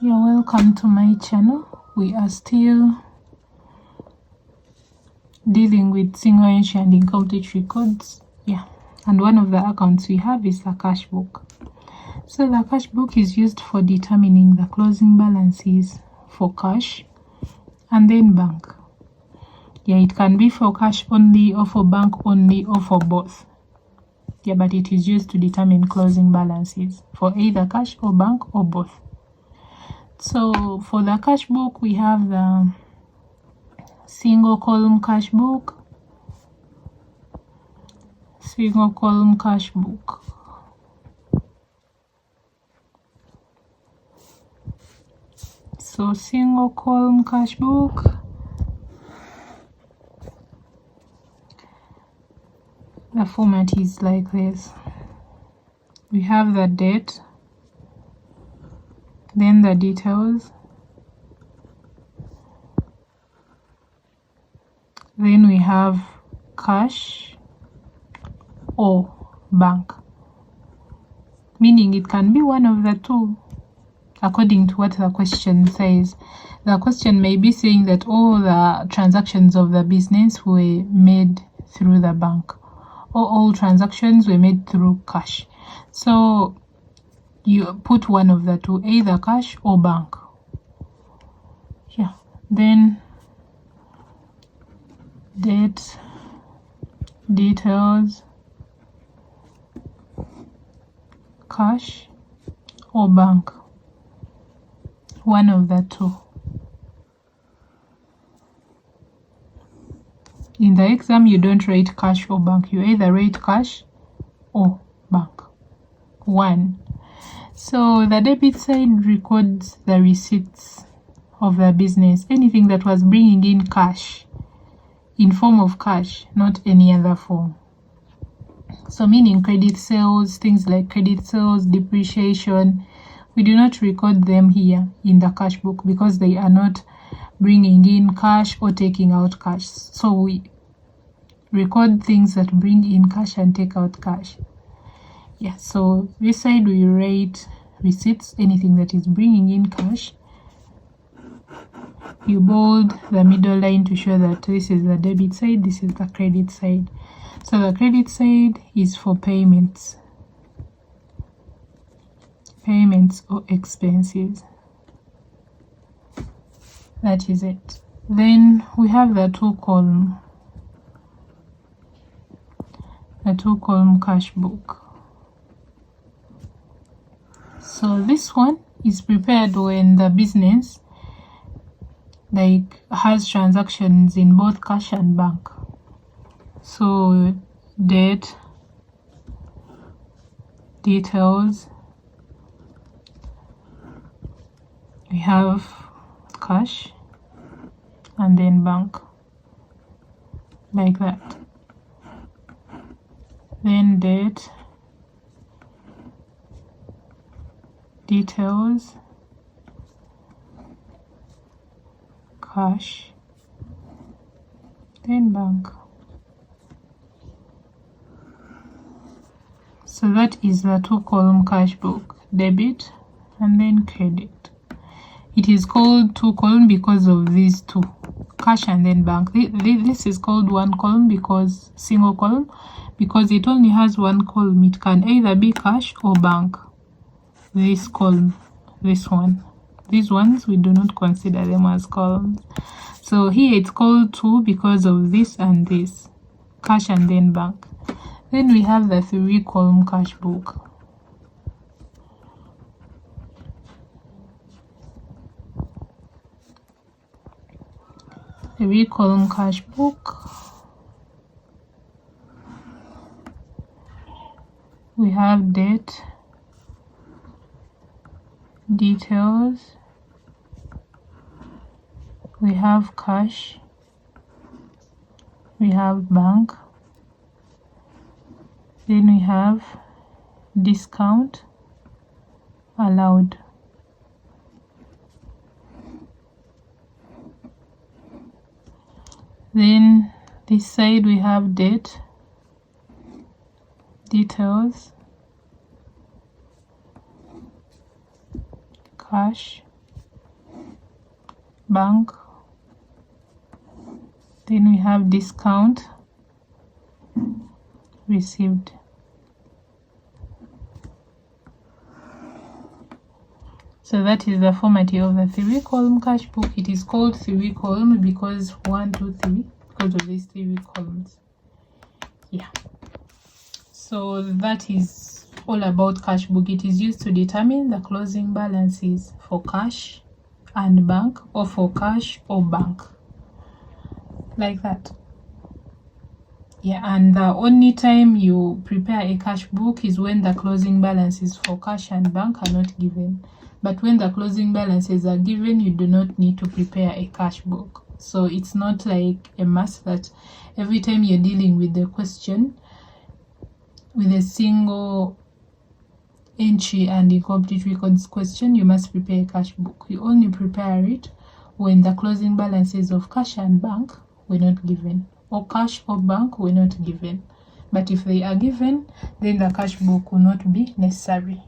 You're welcome to my channel. We are still dealing with single entry and incomplete records. And one of the accounts we have is the cash book. So the cash book is used for determining the closing balances for cash and then bank. It can be for cash only or for bank only or for both. But it is used to determine closing balances for either cash or bank or both. So for the cash book, we have the single column cash book, single column cash book. So single column cash book, the format is like this. We have the date, then the details, then we have cash or bank, meaning it can be one of the two according to what the question says. The question may be saying that all the transactions of the business were made through the bank, or all transactions were made through cash. So you put one of the two, either cash or bank. Then date, details, cash or bank, one of the two. In the exam, you don't write cash or bank. You either write cash or bank. One. So the debit side records the receipts of the business, anything that was bringing in cash, in form of cash, not any other form. So meaning credit sales, things like credit sales, depreciation, we do not record them here in the cash book because they are not bringing in cash or taking out cash. So we record things that bring in cash and take out cash. So this side we write receipts, anything that is bringing in cash. You bold the middle line to show that this is the debit side, this is the credit side. So the credit side is for payments or expenses. That is it. Then we have the two column cash book. So this one is prepared when the business has transactions in both cash and bank. So date, details, we have cash and then bank, like that. Then date, details, cash, then bank. So that is the two column cash book, debit and then credit. It is called two column because of these two, cash and then bank. This is called one column because single column, because it only has one column. It can either be cash or bank. This column, this one, these ones we do not consider them as columns. So here it's called two because of this and this, cash and then bank. Then we have the three column cash book. Three column cash book. We have date, details, we have cash, we have bank, then we have discount allowed. Then this side we have date, details, cash, bank. Then we have discount received. So that is the formatting of the 3-column cash book. It is called 3-column because 1, 2, 3, because of these 3 columns. Yeah. So that is all about cash book. It is used to determine the closing balances for cash and bank, or for cash or bank, like that. Yeah, and the only time you prepare a cash book is when the closing balances for cash and bank are not given. But when the closing balances are given, you do not need to prepare a cash book. So it's not like a must that every time you're dealing with the question with a single entry and incomplete records question, you must prepare a cash book. You only prepare it when the closing balances of cash and bank were not given, or cash or bank were not given. But if they are given, then the cash book will not be necessary.